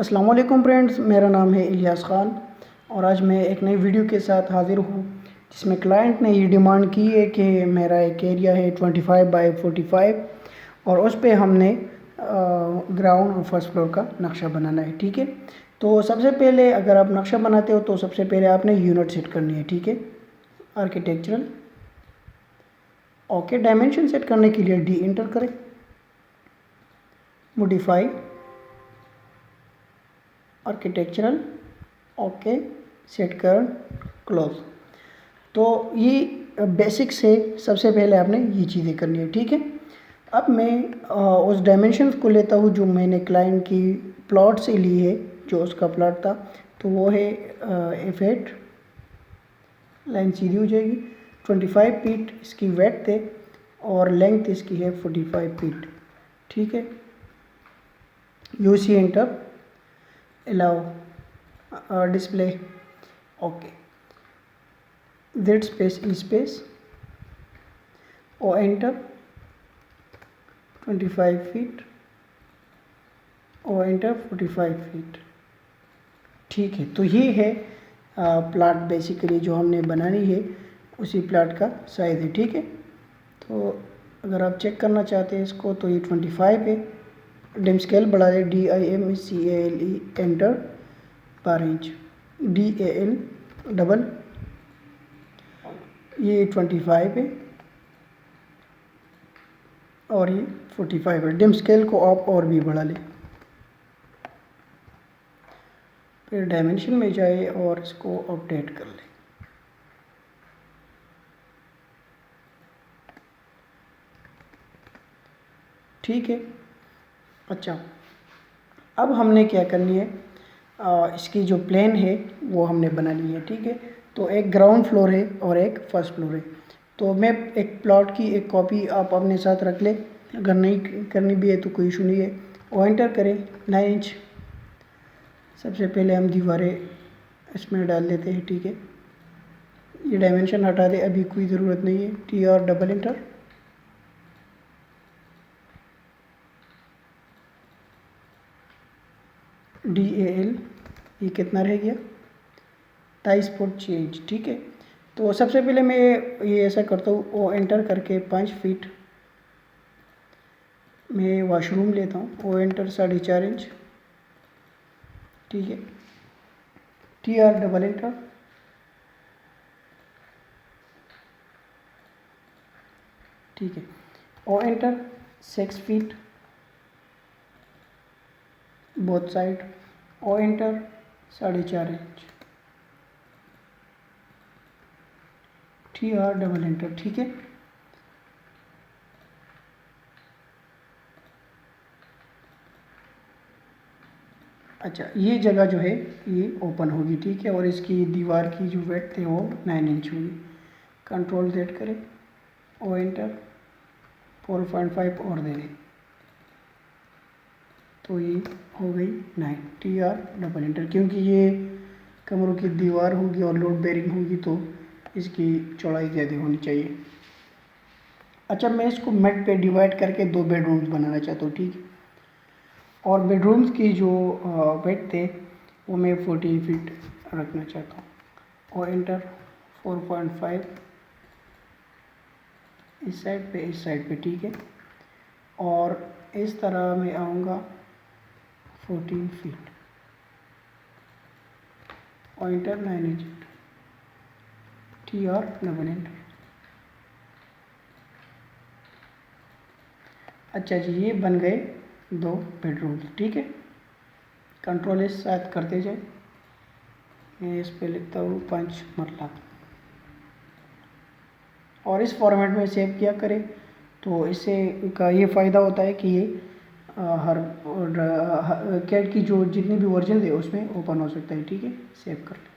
अस्सलाम वालेकुम फ्रेंड्स, मेरा नाम है इलियास ख़ान और आज मैं एक नई वीडियो के साथ हाज़िर हूँ जिसमें क्लाइंट ने ये डिमांड की है कि मेरा एक एरिया है 25 बाई 45 और उस पे हमने ग्राउंड और फर्स्ट फ्लोर का नक्शा बनाना है। ठीक है, तो सबसे पहले अगर आप नक्शा बनाते हो तो सबसे पहले आपने यूनिट सेट करनी है। ठीक है, आर्किटेक्चरल ओके। डायमेंशन सेट करने के लिए डी इंटर करें, मॉडिफाई आर्किटेक्चरल ओके, सेट कर क्लोज। तो ये बेसिक से सबसे पहले आपने ये चीज़ें करनी है। ठीक है, अब मैं उस डायमेंशंस को लेता हूँ जो मैंने क्लाइंट की प्लॉट से ली है, जो उसका प्लॉट था। तो वो है F8, लाइन सीधी हो जाएगी। 25 फीट इसकी वेड्थ है और लेंथ इसकी है 45 फीट। ठीक है, UC enter, allow display okay, Z space ई स्पेस और एंटर 25 फीट और एंटर 45 फीट। ठीक है, तो ये है प्लाट बेसिकली जो हमने बनानी है उसी प्लाट का साइज़ है। ठीक है, तो अगर आप चेक करना चाहते हैं इसको तो ये 25 है। डिम स्केल बढ़ा दे, DIMCALE enter 12 inch, DAL double, ये 25 है और ये 45 है। डिम स्केल को आप और भी बढ़ा लें, फिर डायमेंशन में जाए और इसको अपडेट कर लें। ठीक है, अच्छा अब हमने क्या करनी है, इसकी जो प्लान है वो हमने बनानी है। ठीक है, तो एक ग्राउंड फ्लोर है और एक फर्स्ट फ्लोर है। तो मैं एक प्लॉट की एक कॉपी आप अपने साथ रख ले, अगर नहीं करनी भी है तो कोई इशू नहीं है। और एंटर करें 9 इंच। सबसे पहले हम दीवारें इसमें डाल देते हैं। ठीक है, ये डायमेंशन हटा दे, अभी कोई ज़रूरत नहीं है। TR डबल एंटर, DAL, ये कितना रह गया 23 फुट चेंज। ठीक है, तो सबसे पहले मैं ये ऐसा करता हूँ, वो एंटर करके 5 फीट मैं वॉशरूम लेता हूँ। वो एंटर 4.5 इंच। ठीक है, TR डबल एंटर, ठीक है, और एंटर 6 फीट बोथ साइड और enter 4.5 inch, TR double enter. ठीक है, अच्छा ये जगह जो है ये ओपन होगी। ठीक है, और इसकी दीवार की जो वेड्थ है वो 9 इंच होगी। कंट्रोल Z करें और एंटर 4.5 और दे दें, तो ये हो गई 9। TR डबल एंटर, क्योंकि ये कमरों की दीवार होगी और लोड बेरिंग होगी तो इसकी चौड़ाई ज़्यादा होनी चाहिए। अच्छा, मैं इसको मेड पे डिवाइड करके 2 बेडरूम्स बनाना चाहता हूँ। ठीक है, और बेडरूम्स की जो वेड्थ है वो मैं 14 फीट रखना चाहता हूँ। और एंटर 4.5 इस साइड पे, इस साइड पे। ठीक है, और इस तरह मैं आऊँगा 14 फीट और enter 9 inch, TR double enter. अच्छा जी, ये बन गए 2 बेडरूम। ठीक है, कंट्रोल इस साथ करते जाए, मैं इस पे लिखता हूँ 5 मरला, और इस फॉर्मेट में सेव किया करें तो इससे का ये फ़ायदा होता है कि ये हर कैट की जो जितनी भी वर्जन है उसमें ओपन हो सकता है। ठीक है, सेव कर लें।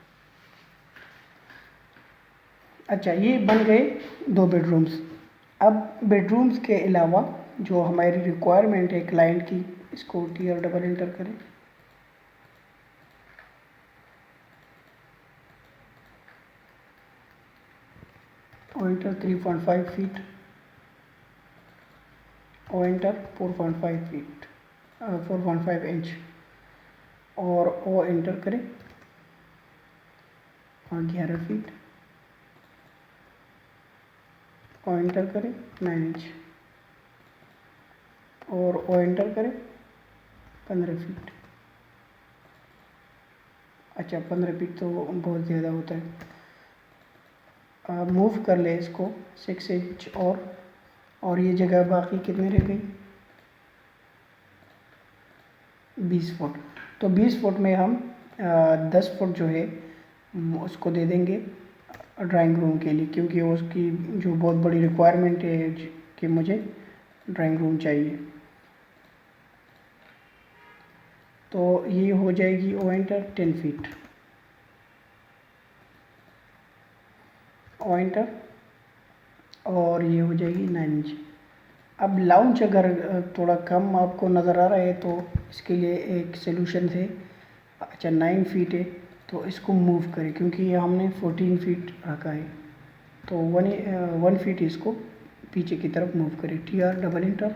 अच्छा, ये बन गए 2 बेडरूम्स। अब बेडरूम्स के अलावा जो हमारी रिक्वायरमेंट है क्लाइंट की, इसको TR डबल एंटर करें, और एंटर 3.5 फीट और एंटर 4.5 फीट 4.5 इंच और ओ एंटर करें और 11 फीट, ओ एंटर करें 9 इंच और ओ एंटर करें 15 फीट। अच्छा 15 फीट तो बहुत ज़्यादा होता है, मूव कर ले इसको 6 इंच और ये जगह बाकी कितने रह गई 20 फुट। तो 20 फुट में हम 10 फुट जो है उसको दे देंगे ड्राइंग रूम के लिए, क्योंकि उसकी जो बहुत बड़ी रिक्वायरमेंट है कि मुझे ड्राइंग रूम चाहिए। तो ये हो जाएगी O enter 10 feet, O enter और ये हो जाएगी 9 इंच। अब लाउंज अगर थोड़ा कम आपको नज़र आ रहा है तो इसके लिए एक सलूशन है। अच्छा 9 फीट है तो इसको मूव करें, क्योंकि ये हमने 14 फीट रखा है, तो 1 फीट इसको पीछे की तरफ मूव करें। TR double enter,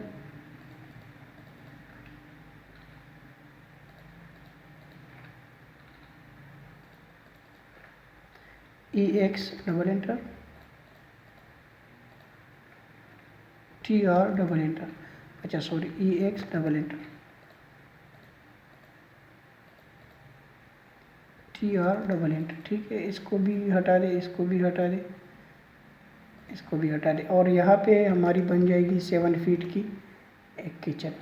EX double enter, TR double enter, अच्छा sorry EX double enter, TR double enter. ठीक है, इसको भी हटा दे, इसको भी हटा दे, इसको भी हटा दे और यहाँ पे हमारी बन जाएगी 7 फीट की एक किचन।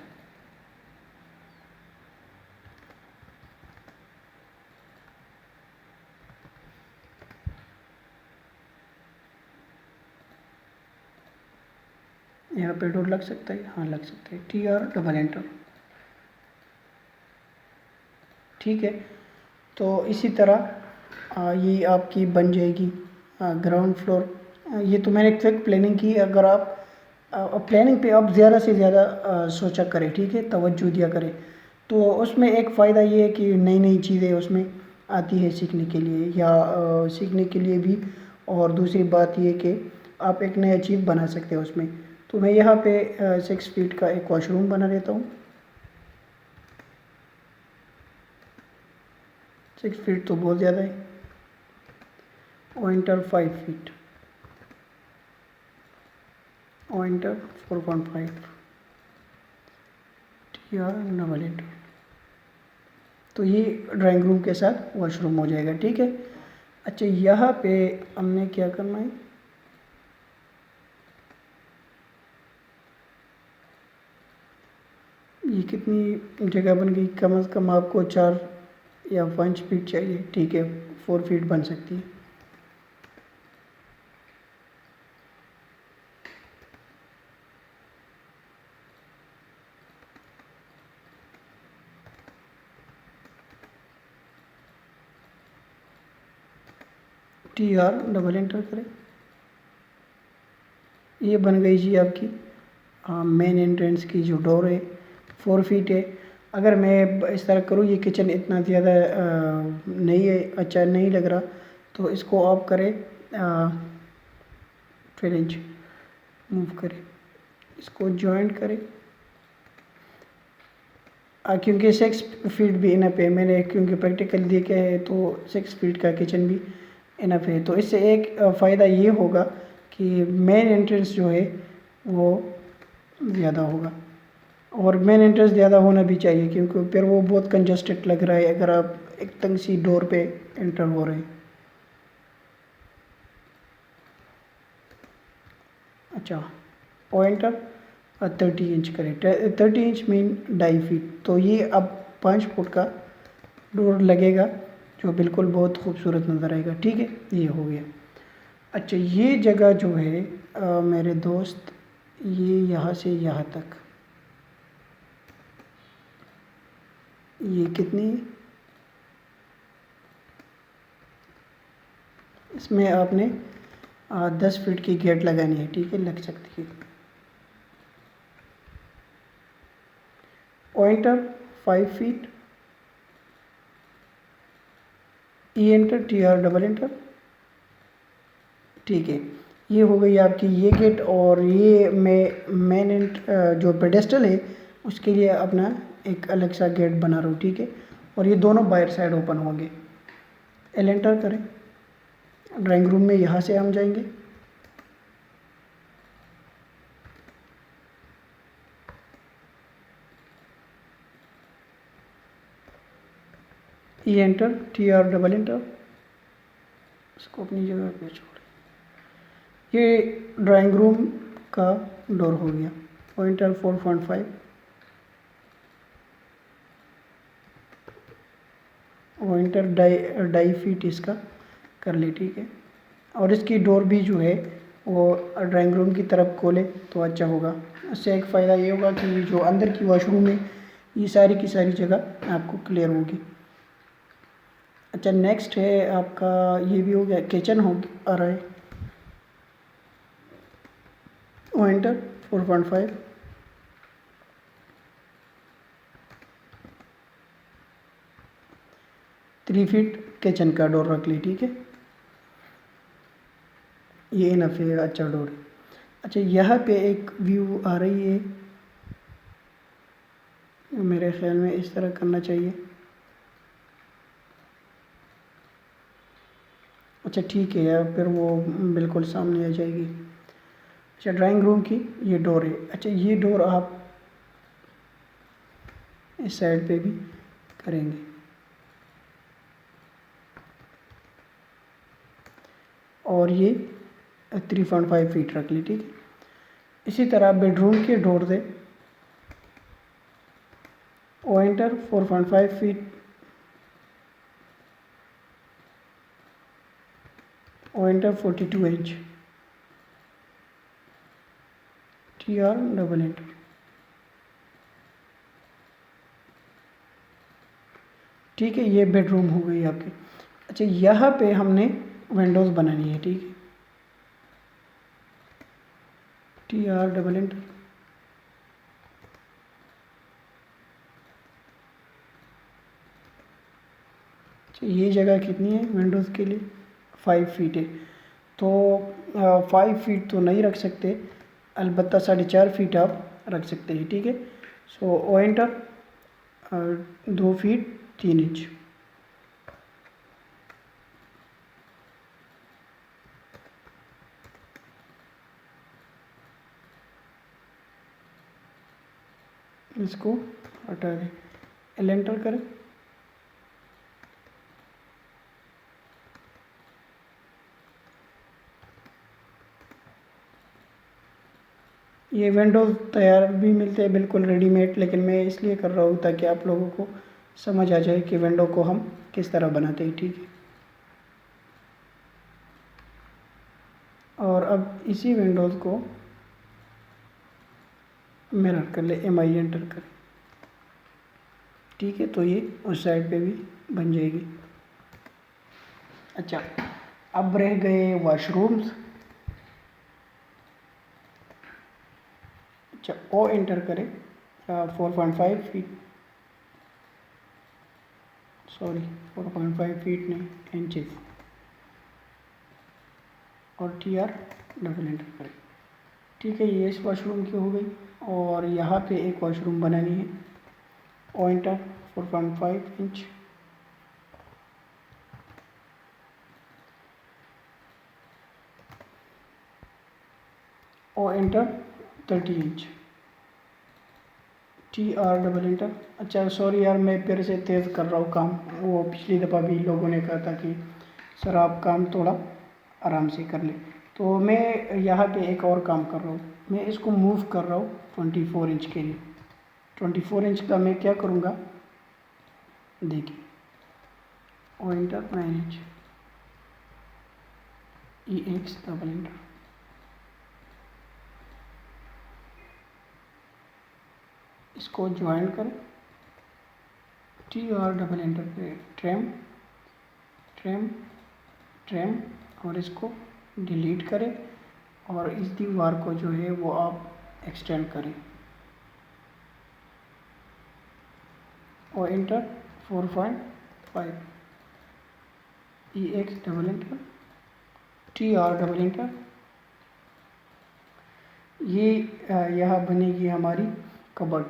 यहाँ पे डोर लग सकता है, हाँ लग सकता है। TR double enter. ठीक है, तो इसी तरह ये आपकी बन जाएगी ग्राउंड फ्लोर। ये तो मैंने क्विक प्लानिंग की। अगर आप प्लानिंग पे आप ज़्यादा से ज़्यादा सोचा करें, ठीक है, तवज्जो दिया करें, तो उसमें एक फ़ायदा ये है कि नई नई चीज़ें उसमें आती है सीखने के लिए, या सीखने के लिए भी। और दूसरी बात ये कि आप एक नया चीज़ बना सकते हैं उसमें। तो मैं यहाँ पे 6 फीट का एक वॉशरूम बना देता हूँ। 6 फीट तो बहुत ज़्यादा है। O enter 5 feet, O enter 4.5, TR double enter. तो ये ड्राइंग रूम के साथ वॉशरूम हो जाएगा। ठीक है, अच्छा यहाँ पे हमने क्या करना है, ये कितनी जगह बन गई, कम से कम आपको 4 या 5 फीट चाहिए। ठीक है, 4 फीट बन सकती है। TR डबल एंटर करें, ये बन गई जी आपकी मेन एंट्रेंस की जो डोर है, 4 फीट है। अगर मैं इस तरह करूँ, ये किचन इतना ज़्यादा नहीं है, अच्छा नहीं लग रहा, तो इसको आप करें 12 इंच मूव करें, इसको जॉइंट करें। क्योंकि 6 फीट भी इनफ है, मैंने क्योंकि प्रैक्टिकल देखा है तो 6 फीट का किचन भी इनफ है। तो इससे एक फ़ायदा ये होगा कि मेन एंट्रेंस जो है वो ज़्यादा होगा, और मेन एंट्रेंस ज़्यादा होना भी चाहिए, क्योंकि फिर वो बहुत कंजस्टेड लग रहा है अगर आप एक तंग सी डोर पे एंटर हो रहे हैं। अच्छा ओ एंटर 30 इंच करें, 30 इंच मीन 2.5 फीट। तो ये अब 5 फुट का डोर लगेगा जो बिल्कुल बहुत खूबसूरत नज़र आएगा। ठीक है, ये हो गया। अच्छा ये जगह जो है मेरे दोस्त, ये यहाँ से यहाँ तक ये कितनी, इसमें आपने 10 फीट की गेट लगानी है। ठीक है, लग सकती है। ओ एंटर 5 फीट, ई एंटर, TR डबल एंटर। ठीक है, ये हो गई आपकी ये गेट। और ये मैं मेन जो पेडेस्टल है उसके लिए अपना एक अलग सा गेट बना रहा हूँ। ठीक है, और ये दोनों बाहर साइड ओपन होंगे। एल एंटर करें। ड्राइंग रूम में यहाँ से हम जाएंगे, E enter, T R double enter, इसको अपनी जगह पे छोड़। ये ड्राइंग रूम का डोर हो गया। पॉइंटर 4.5, पॉइंटर ढाई फीट इसका कर ले, ठीक है। और इसकी डोर भी जो है वो ड्राइंग रूम की तरफ खोले तो अच्छा होगा। इससे एक फ़ायदा ये होगा कि जो अंदर की वॉशरूम है ये सारी की सारी जगह आपको क्लियर होगी। अच्छा, नेक्स्ट है आपका, ये भी हो गया, किचन हो आ रहा है। O enter, 4.5, three feet kitchen का डोर रख ली, ठीक है। ये इनफ है, अच्छा डोर है। अच्छा, यहाँ पे एक व्यू आ रही है, मेरे ख्याल में इस तरह करना चाहिए। अच्छा ठीक है यार, फिर वो बिल्कुल सामने आ जाएगी। अच्छा, ड्राइंग रूम की ये डोर है। अच्छा, ये डोर आप इस साइड पे भी करेंगे। और ये 3.5 फीट रख ली, ठीक है। इसी तरह बेडरूम के डोर दे, O enter, 4.5 feet, O enter, 42 inch, T R double enter. ठीक है, ये बेडरूम हो गई आपकी। अच्छा, यहाँ पे हमने विंडोज़ बनानी है, ठीक है। टी आर डबल एंटर, अच्छा ये जगह कितनी है विंडोज़ के लिए? 5 फीट है। तो 5 फीट तो नहीं रख सकते, अलबत्ता 4.5 फीट आप रख सकते हैं, ठीक है। सो ओ एंटर, 2 फीट 3 इंच। इसको हटा दें, एल एंटर करें। ये विंडोज़ तैयार भी मिलते हैं बिल्कुल रेडीमेड, लेकिन मैं इसलिए कर रहा हूँ ताकि आप लोगों को समझ आ जाए कि विंडो को हम किस तरह बनाते हैं, ठीक है। और अब इसी विंडोज़ को मिरर कर ले, एम आई एंटर करें, ठीक है। तो ये उस साइड पे भी बन जाएगी। अच्छा, अब रह गए वॉशरूम्स। अच्छा, ओ एंटर करें, 4.5 फीट, सॉरी 4.5 फीट नहीं, इंचेस, और टी आर डबल एंटर करें, ठीक है। ये इस वॉशरूम की हो गई। और यहाँ पे एक वॉशरूम बनानी है, O enter, 4.5 inch, O enter, 30 inch, T R double enter. अच्छा सॉरी यार, मैं फिर से तेज़ कर रहा हूँ काम। वो पिछली दफ़ा भी लोगों ने कहा था कि सर आप काम थोड़ा आराम से कर लें, तो मैं यहाँ पे एक और काम कर रहा हूँ। मैं इसको मूव कर रहा हूँ 24 इंच के लिए। 24 इंच का मैं क्या करूँगा, देखिए, ओ एंटर, 9 इंच, ई एक्स डबल एंटर, इसको ज्वाइन करें, टी आर डबल एंटर पे, ट्रिम ट्रिम ट्रिम, और इसको डिलीट करें। और इस दीवार को जो है वो आप एक्सटेंड करें, और enter, 4.5, E X double enter, T R double enter. ये यहाँ बनेगी हमारी कबर्ड।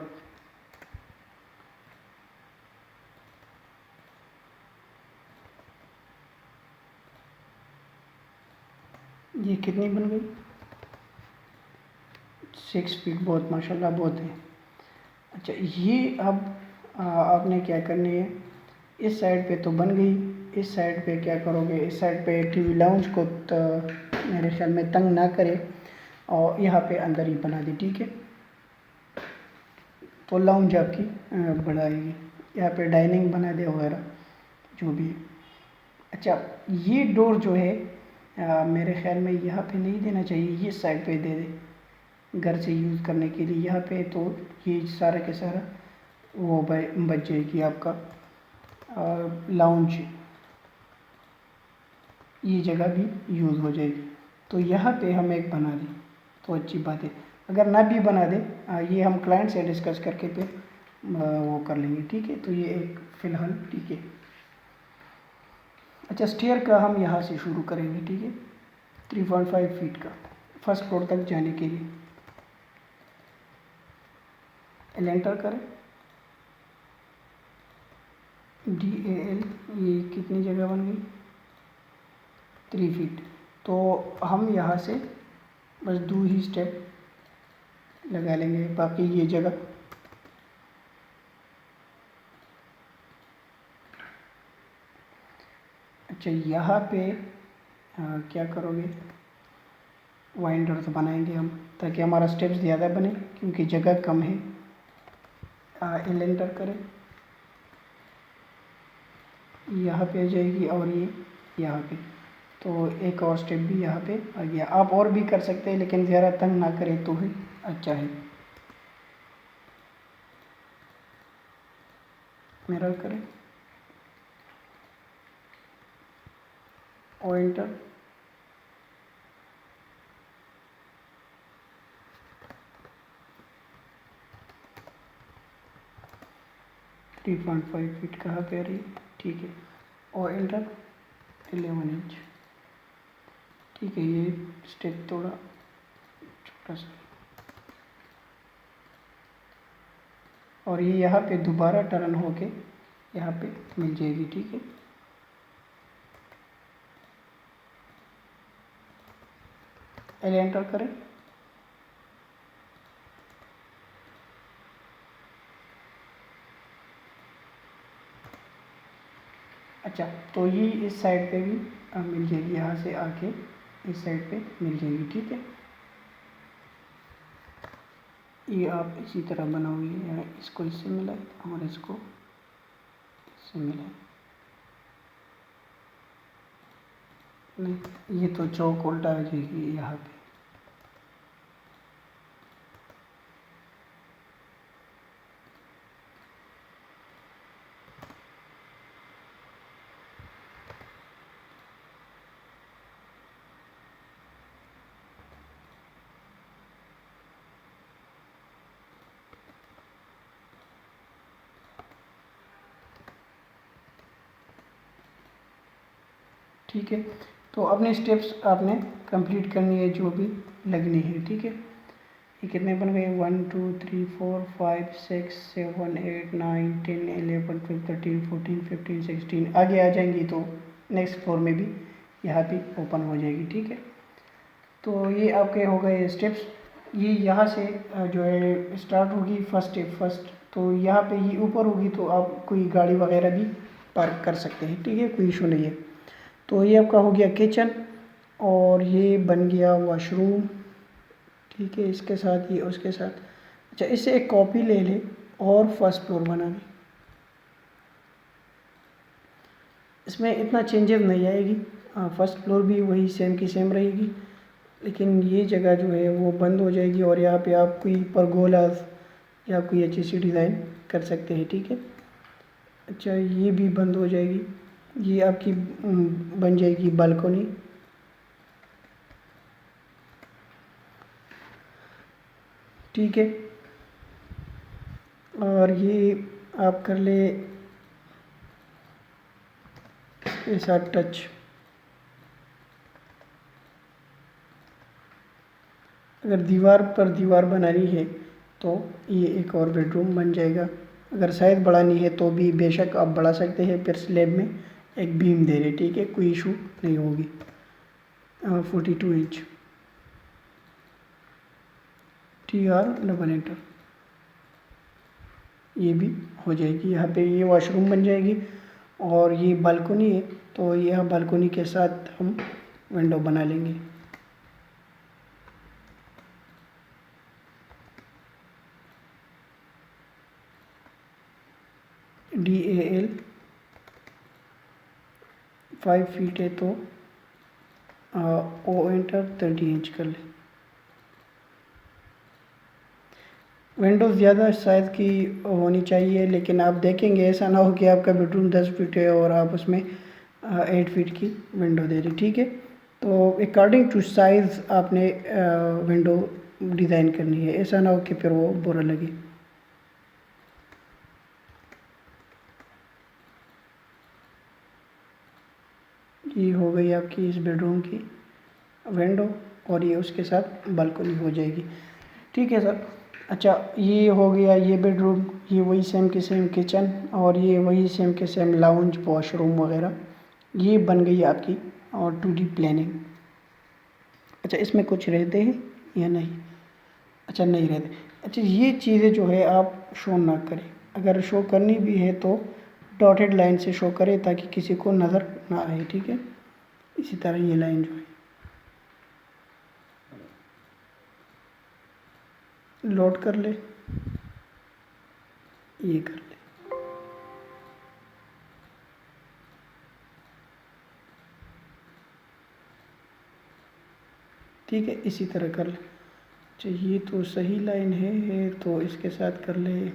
ये कितनी बन गई? 6 फीट, बहुत माशाल्लाह बहुत है। अच्छा, ये अब आपने क्या करनी है, इस साइड पे तो बन गई, इस साइड पे क्या करोगे, इस साइड पे टीवी लाउंज को तो मेरे ख्याल में तंग ना करे और यहाँ पे अंदर ही बना दी, ठीक है। तो लाउंज आपकी बढ़ाएगी, यहाँ पे डाइनिंग बना दे वगैरह जो भी है। अच्छा, ये डोर जो है मेरे ख्याल में यहाँ पे नहीं देना चाहिए, ये साइड पे दे दे घर से यूज़ करने के लिए। यहाँ पे तो ये सारा के सारा वो बच जाएगी आपका लाउंज, ये जगह भी यूज़ हो जाएगी। तो यहाँ पे हम एक बना दें तो अच्छी बात है, अगर ना भी बना दे ये हम क्लाइंट से डिस्कस करके फिर वो कर लेंगे, ठीक है। तो ये एक फ़िलहाल ठीक है। अच्छा, स्टेयर का हम यहाँ से शुरू करेंगे, ठीक है। 3.5 फीट का फर्स्ट फ्लोर तक जाने के लिए एंटर करें। DAL, ये कितनी जगह बन गई? 3 फीट। तो हम यहाँ से बस 2 ही स्टेप लगा लेंगे, बाकी ये जगह अच्छा यहाँ पे क्या करोगे, वाइंडर तो बनाएंगे हम ताकि हमारा स्टेप्स ज़्यादा बने क्योंकि जगह कम है। एंटर करें, यहाँ पे आ जाएगी और ये यहाँ पे, तो एक और स्टेप भी यहाँ पे आ गया। आप और भी कर सकते हैं लेकिन ज़्यादा तंग ना करें तो ही अच्छा है। मिरर करें और एंटर। थ्री 3.5 फीट कहाँ पे आ रही है, ठीक है, और एंटर। 11 इंच, ठीक है। ये स्टेप थोड़ा छोटा सा और ये यहाँ पे दोबारा टर्न होके यहाँ पे मिल जाएगी, ठीक है। एंटर करें। अच्छा, तो ये इस साइड पे भी मिल जाएगी, यहाँ से आके इस साइड पे मिल जाएगी, ठीक है। ये आप इसी तरह बनाओगे, यहाँ इसको इससे मिलाए और इसको इससे मिलाए। नहीं, ये तो चौक उल्टा आ जाएगी यहाँ पे। ठीक है, तो अपने स्टेप्स आपने कंप्लीट करनी है जो भी लगनी है, ठीक है। ये कितने बन गए? 1 2 3 4 5 6 7 8 9 10 11 12 13 14 15 16 आगे आ जाएंगी तो नेक्स्ट फ्लोर में भी यहाँ भी ओपन हो जाएगी, ठीक है। तो ये आपके हो गए स्टेप्स। ये यहाँ से जो है स्टार्ट होगी फर्स्ट स्टेप फर्स्ट, तो यहाँ पे ये ऊपर होगी तो आप कोई गाड़ी वगैरह भी पार्क कर सकते हैं, ठीक है, कोई इशू नहीं है। तो ये आपका हो गया किचन और ये बन गया वॉशरूम, ठीक है, इसके साथ ये उसके साथ। अच्छा, इससे एक कॉपी ले ले और फर्स्ट फ्लोर बना ले, इसमें इतना चेंजेस नहीं आएगी। फर्स्ट फ्लोर भी वही सेम की सेम रहेगी लेकिन ये जगह जो है वो बंद हो जाएगी और यहाँ पे आप कोई परगोलास या कोई अच्छी सी डिज़ाइन कर सकते हैं, ठीक है। अच्छा, ये भी बंद हो जाएगी, ये आपकी बन जाएगी बालकनी, ठीक है। और ये आप कर ले इसके साथ टच। अगर दीवार पर दीवार बनानी है तो ये एक और बेडरूम बन जाएगा। अगर शायद बढ़ानी है तो भी बेशक आप बढ़ा सकते हैं, फिर स्लैब में एक बीम दे रहे, ठीक है, कोई इशू नहीं होगी। 42 इंच, TR डबल एंटर, ये भी हो जाएगी। यहाँ पे ये वॉशरूम बन जाएगी और ये बालकोनी है, तो यह बालकोनी के साथ हम विंडो बना लेंगे। DAL 5 फीट है तो O एंटर 30 इंच कर ले। विंडोज़ ज़्यादा साइज़ की होनी चाहिए, लेकिन आप देखेंगे ऐसा ना हो कि आपका बेडरूम 10 फीट है और आप उसमें 8 फीट की विंडो दे रहे, ठीक है। तो अकॉर्डिंग टू साइज़ आपने विंडो डिज़ाइन करनी है, ऐसा ना हो कि फिर वो बुरा लगे। ये हो गई आपकी इस बेडरूम की विंडो और ये उसके साथ बालकनी हो जाएगी, ठीक है सर। अच्छा, ये हो गया ये बेडरूम, ये वही सेम के सेम किचन और ये वही सेम के सेम लाउंज वॉशरूम वगैरह, ये बन गई आपकी और 2D प्लानिंग। अच्छा, इसमें कुछ रहते हैं या नहीं? अच्छा, नहीं रहते। अच्छा, ये चीज़ें जो है आप शो ना करें, अगर शो करनी भी है तो डॉटेड लाइन से शो करें ताकि किसी को नज़र ना आए, ठीक है। इसी तरह ये लाइन जो है लोड कर ले, ये कर ले, ठीक है, इसी तरह कर ले। अच्छा, ये तो सही लाइन है तो इसके साथ कर ले,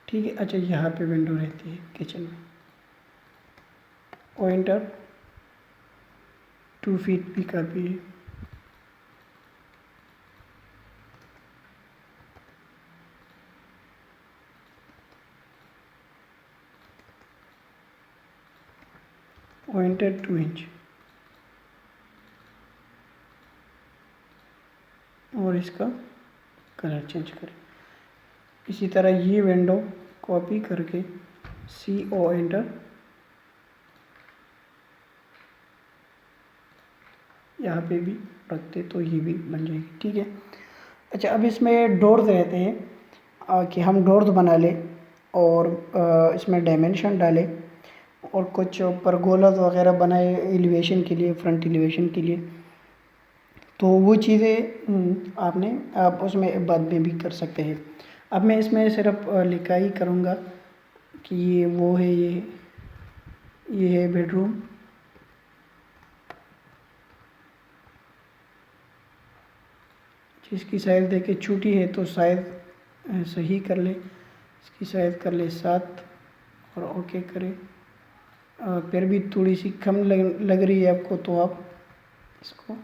ठीक है। अच्छा, यहाँ पे विंडो रहती है किचन में, ओ एंटर 2 फीट भी काफ़ी है। ओ एंटर 2 इंच और इसका कलर चेंज करें। इसी तरह ये विंडो कॉपी करके CO एंटर, यहाँ पे भी रखते तो ये भी बन जाएगी, ठीक है। अच्छा, अब इसमें डोर्स रहते हैं कि हम डोर्स बना लें और इसमें डायमेंशन डालें और कुछ परगोलाज वगैरह बनाए एलिवेशन के लिए, फ्रंट एलिवेशन के लिए। तो वो चीज़ें आप उसमें बाद में भी कर सकते हैं। अब मैं इसमें सिर्फ लिखा ही करूँगा कि ये वो है, ये है बेडरूम, जिसकी साइज़ देखे छोटी है तो साइज़ सही कर ले, इसकी साइज़ कर ले 7 और ओके करें। फिर भी थोड़ी सी कम लग रही है आपको तो आप इसको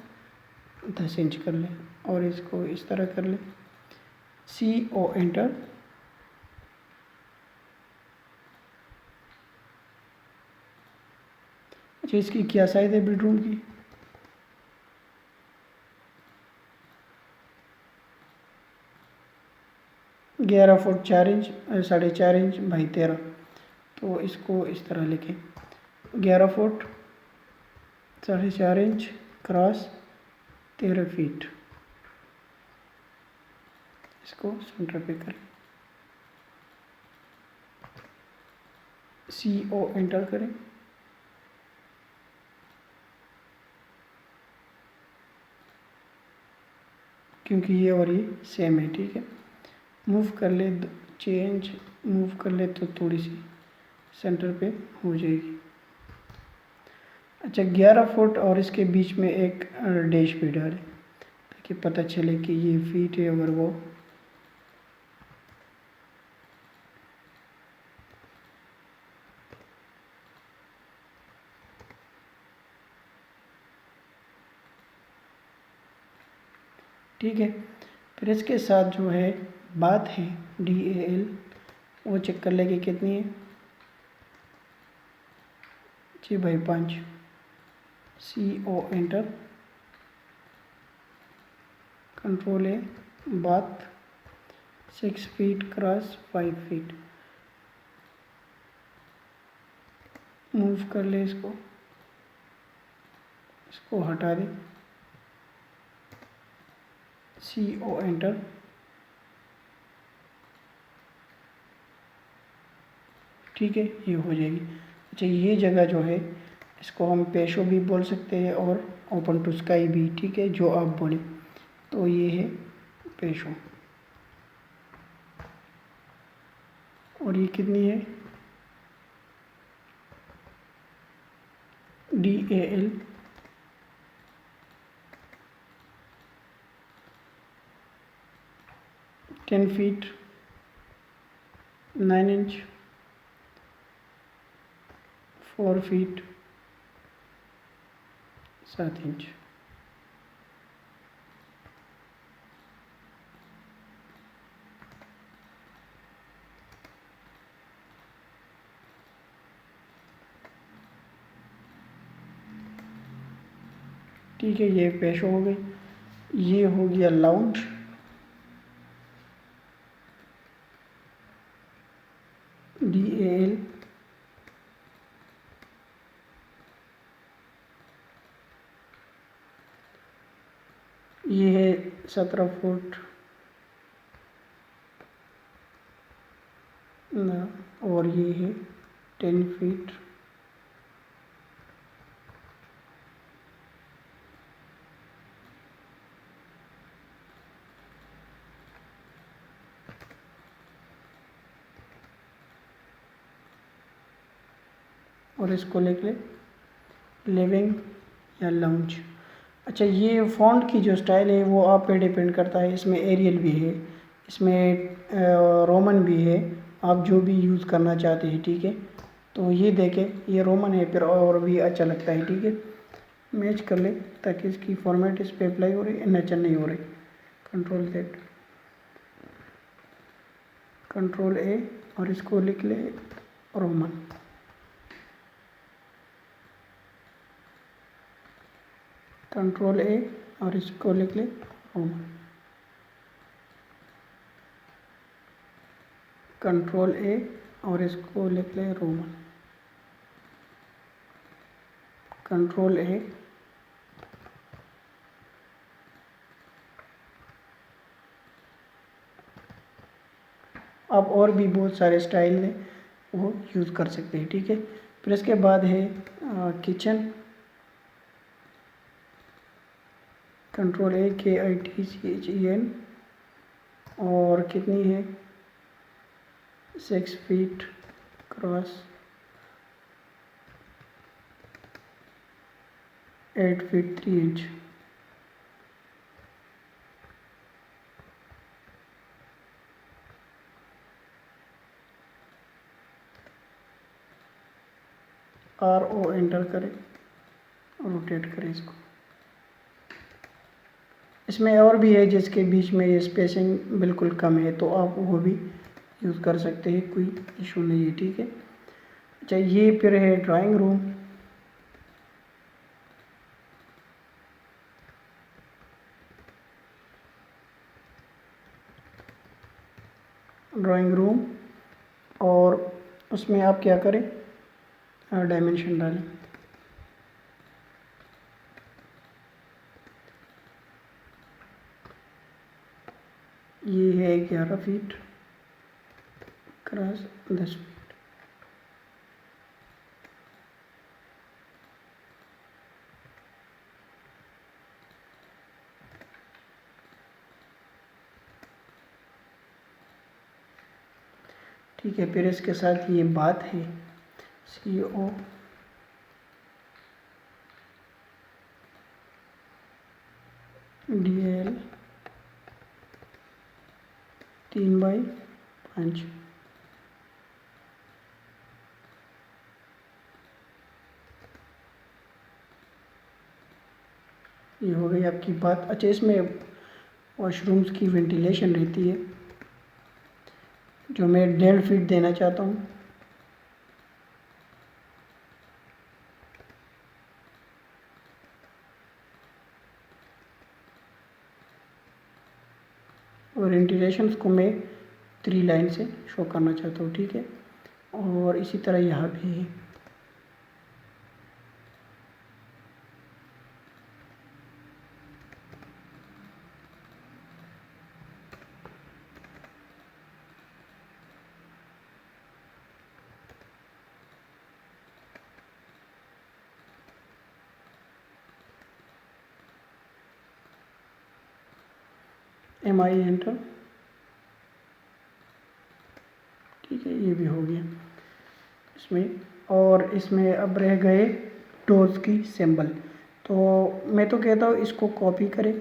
10 इंच कर लें और इसको इस तरह कर लें, CO एंटर। अच्छा, इसकी क्या साइज़ है बेडरूम की? ग्यारह फुट 4 इंच, 4.5 इंच बाई 13। तो इसको इस तरह लिखें, 11 फुट 4.5 इंच क्रॉस 13 फीट। इसको सेंटर पे करें, CO एंटर करें। क्योंकि ये और ये सेम है, ठीक है। मूव कर ले, चेंज मूव कर ले तो थोड़ी सी सेंटर पे हो जाएगी। अच्छा, 11 फुट और इसके बीच में एक डैश भी डालें ताकि पता चले कि ये फीट है अगर वो ठीक है। फिर इसके साथ जो है बात है DAL, वो चेक कर लेंगे कितनी है, 6/5। CO एंटर, कंट्रोल A, बात 6 फीट क्रॉस 5 फीट। मूव कर ले इसको हटा दे, CO एंटर। ठीक है, ये हो जाएगी। अच्छा, ये जगह जो है इसको हम पेशो भी बोल सकते हैं और ओपन टू स्काई भी, ठीक है, जो आप बोले। तो ये है पेशो। और ये कितनी है, DAL 10 feet 9 inch 4 feet 7 inch. ठीक है, ये पेशो हो गई। ये हो गया लाउंज। DAL ये है 17 फुट ना, और ये है 10 फीट। और इसको लिख ले लिविंग या लाउंज। अच्छा, ये फ़ॉन्ट की जो स्टाइल है वो आप पे डिपेंड करता है। इसमें एरियल भी है, इसमें रोमन भी है, आप जो भी यूज़ करना चाहते हैं, ठीक है। तो ये देखें, ये रोमन है, फिर और भी अच्छा लगता है, ठीक है। मैच कर ले ताकि इसकी फॉर्मेट इस पर अप्लाई हो रही, नेचर नहीं हो रही। Ctrl+Z, Ctrl+A और इसको लिख ले रोमन। Ctrl+A और इसको लिख ले रोमन। Ctrl+A और इसको लिख ले रोमन। Ctrl+A आप और भी बहुत सारे स्टाइल हैं वो यूज़ कर सकते हैं, ठीक है। फिर इसके बाद है किचन। Ctrl+A KITCHEN और कितनी है 6 feet cross 8 feet 3 inch. RO enter करें, रोटेट करें इसको। इसमें और भी है जिसके बीच में ये स्पेसिंग बिल्कुल कम है, तो आप वो भी यूज़ कर सकते हैं, कोई इशू नहीं है, ठीक है। अच्छा, ये फिर है ड्राइंग रूम। ड्राइंग रूम और उसमें आप क्या करें, डायमेंशन डालें। ये है 11 फीट क्रॉस 10 फीट। ठीक है, फिर इसके साथ ये बात है CO DL 3/5। ये हो गई आपकी बात। अच्छा, इसमें वॉशरूम्स की वेंटिलेशन रहती है जो मैं 1.5 फीट देना चाहता हूँ। और वेंटिलेशंस को मैं 3 लाइन से शो करना चाहता हूँ, ठीक है। और इसी तरह यहाँ भी है। MI एंटर, ठीक है, ये भी हो गया इसमें। और इसमें अब रह गए डोज की सिंबल। तो मैं तो कहता हूँ इसको कॉपी करें,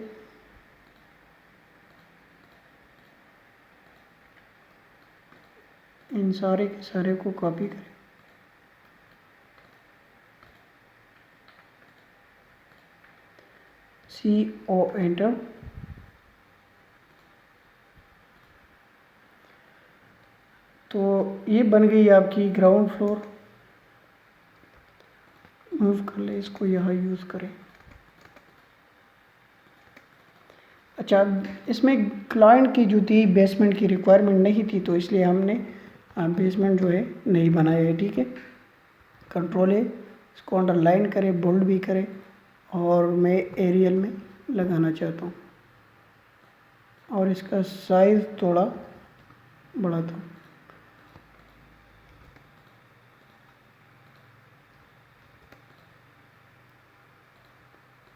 इन सारे के सारे को कॉपी करें, CO एंटर। तो ये बन गई आपकी ग्राउंड फ्लोर। मूव कर ले इसको, यहाँ यूज़ करें। अच्छा, इसमें क्लाइंट की जो थी बेसमेंट की रिक्वायरमेंट नहीं थी, तो इसलिए हमने बेसमेंट जो है नहीं बनाया है, ठीक है। कंट्रोल है, इसको अंडरलाइन करें, बोल्ड भी करें, और मैं एरियल में लगाना चाहता हूँ और इसका साइज़ थोड़ा बढ़ाता हूँ।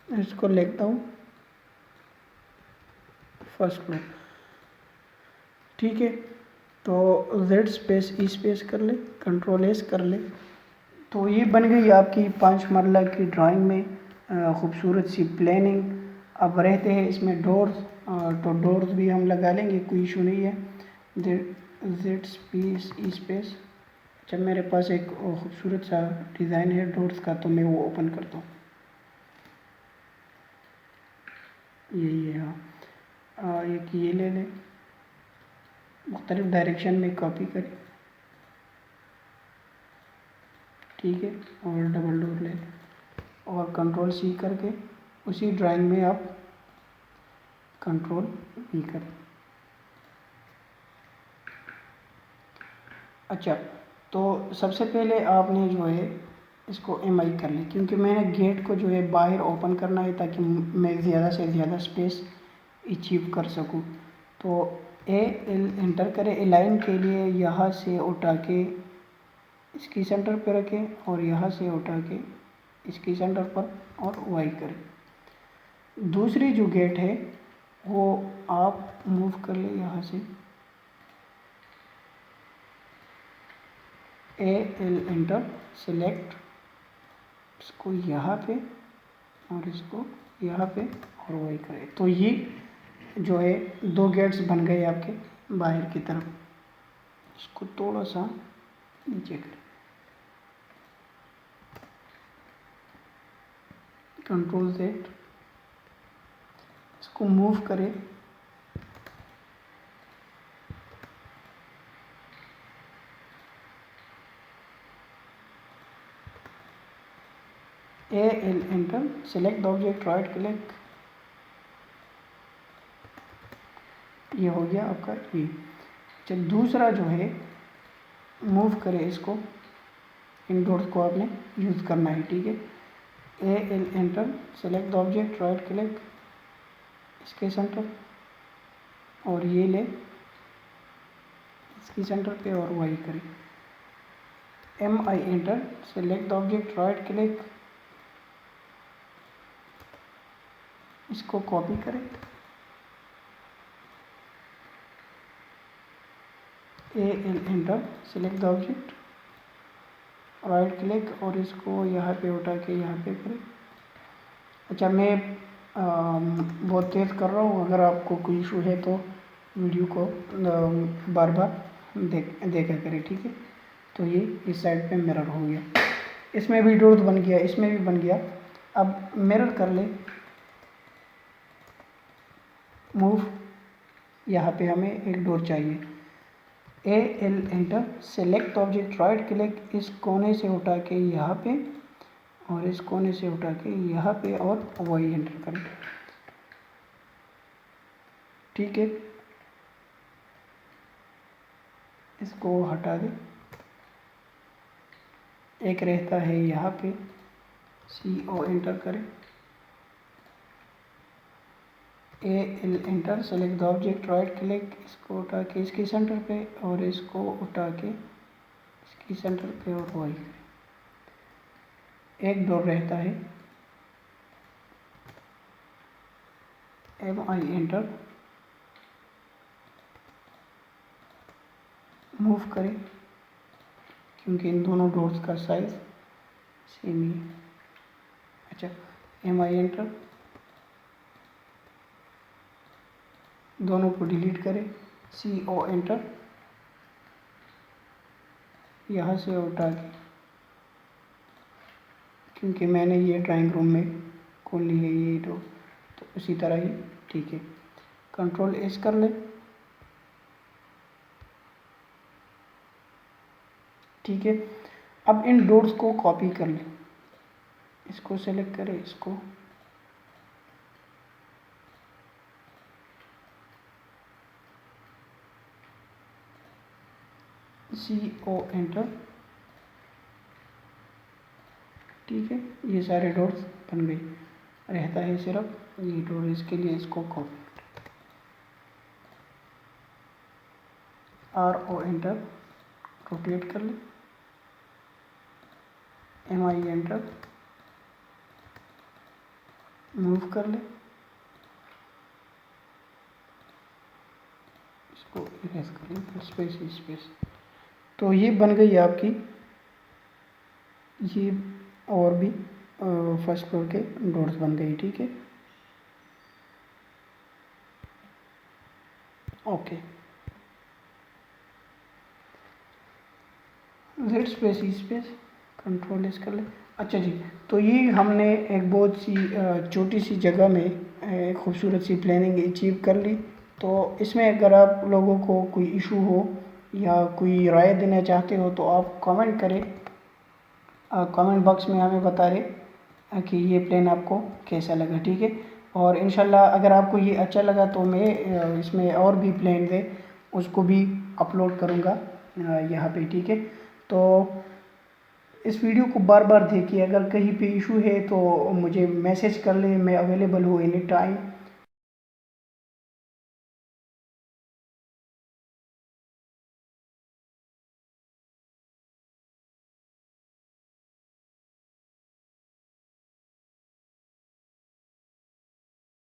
इसको लिखता हूँ फर्स्ट फ्लोर, ठीक है। तो Z स्पेस E स्पेस कर ले, कंट्रोल S कर ले। तो ये बन गई आपकी 5 मरला की ड्राइंग में खूबसूरत सी प्लानिंग। अब रहते हैं इसमें डोर्स, तो डोर्स भी हम लगा लेंगे, कोई इशू नहीं है। Z space E space. जब मेरे पास एक खूबसूरत सा डिज़ाइन है डोर्स का, तो मैं वो ओपन करता हूँ। यही है, हाँ। एक ये ले लें, मुख्तलिफ डायरेक्शन में कॉपी करें, ठीक है। और डबल डोर ले लें और कंट्रोल C करके उसी ड्राइंग में आप कंट्रोल V करें। अच्छा, तो सबसे पहले आपने जो है इसको MI कर ली, क्योंकि मैंने गेट को जो है बाहर ओपन करना है ताकि मैं ज़्यादा से ज़्यादा स्पेस अचीव कर सकूं। तो AL एंटर करें। अलाइन के लिए यहाँ से उठा के इसकी सेंटर पर रखें और यहाँ से उठा के इसकी सेंटर पर और Y करें। दूसरी जो गेट है वो आप मूव कर ले यहाँ से, AL एंटर, सेलेक्ट, इसको यहाँ पे और इसको यहाँ पे और वही करें। तो ये जो है 2 गेट्स बन गए आपके बाहर की तरफ। इसको थोड़ा सा नीचे करें, कंट्रोल Z, इसको मूव करें, AL enter, select the object, right click, ये हो गया आपका ये। चल दूसरा जो है मूव करें इसको, इन डॉट्स को आपने यूज़ करना है, ठीक है। AL enter, select the object, right click, इसके सेंटर और ये ले इसकी सेंटर पे और वाई करें। MI enter, select the object, right click, इसको कॉपी करें, AL enter, select the object, right click और इसको यहाँ पे उठा के यहाँ पे करें। अच्छा, मैं बहुत तेज़ कर रहा हूँ, अगर आपको कोई इशू है तो वीडियो को बार बार देखा करें, ठीक है। तो ये इस साइड पे मिरर हो गया, इसमें भी डोर बन गया, इसमें भी बन गया। अब मिरर कर ले, मूव, यहाँ पे हमें एक डोर चाहिए। AL enter, select object, right click, इस कोने से उठा के यहाँ पे और इस कोने से उठा के यहाँ पे और वही एंटर करें, ठीक है। इसको हटा दें। एक रहता है यहाँ पे CO एंटर करें, AL enter, select the object, right click, इसको उठा के इसके सेंटर पे और इसको उठा के इसकी सेंटर पे और वाई करें। एक डॉट रहता है, MI एंटर, मूव करें क्योंकि इन दोनों डॉट्स का साइज सेम ही है। अच्छा, MI एंटर, दोनों को डिलीट करें, CO एंटर, यहाँ से उठा के, क्योंकि मैंने ये ड्राइंग रूम में खोल ली है ये डॉट, तो उसी तरह ही ठीक है। कंट्रोल एस कर ले, ठीक है। अब इन डॉट्स को कॉपी कर लें, इसको सेलेक्ट करें, इसको CO एंटर, ठीक है। ये सारे डॉट्स बन गए, रहता है सिर्फ ये डॉट, इसके लिए इसको कॉपी, RO एंटर, रोटेट कर ले, MI एंटर, मूव कर ले, इसको इरेज कर ले, स्पेस स्पेस। तो ये बन गई आपकी ये और भी फर्स्ट फ्लोर के डॉट्स बन गई, ठीक है। Okay, Z space space, control S कर ले। अच्छा जी, तो ये हमने एक बहुत सी छोटी सी जगह में एक खूबसूरत सी प्लानिंग अचीव कर ली। तो इसमें अगर आप लोगों को कोई इशू हो या कोई राय देना चाहते हो तो आप कमेंट करें, कमेंट बॉक्स में हमें बता दें कि ये प्लान आपको कैसा लगा, ठीक है। और इंशाल्लाह अगर आपको ये अच्छा लगा तो मैं इसमें और भी प्लान दे उसको भी अपलोड करूँगा यहाँ पे, ठीक है। तो इस वीडियो को बार बार देखिए, अगर कहीं पे इशू है तो मुझे मैसेज कर लें, मैं अवेलेबल हूँ एनी टाइम।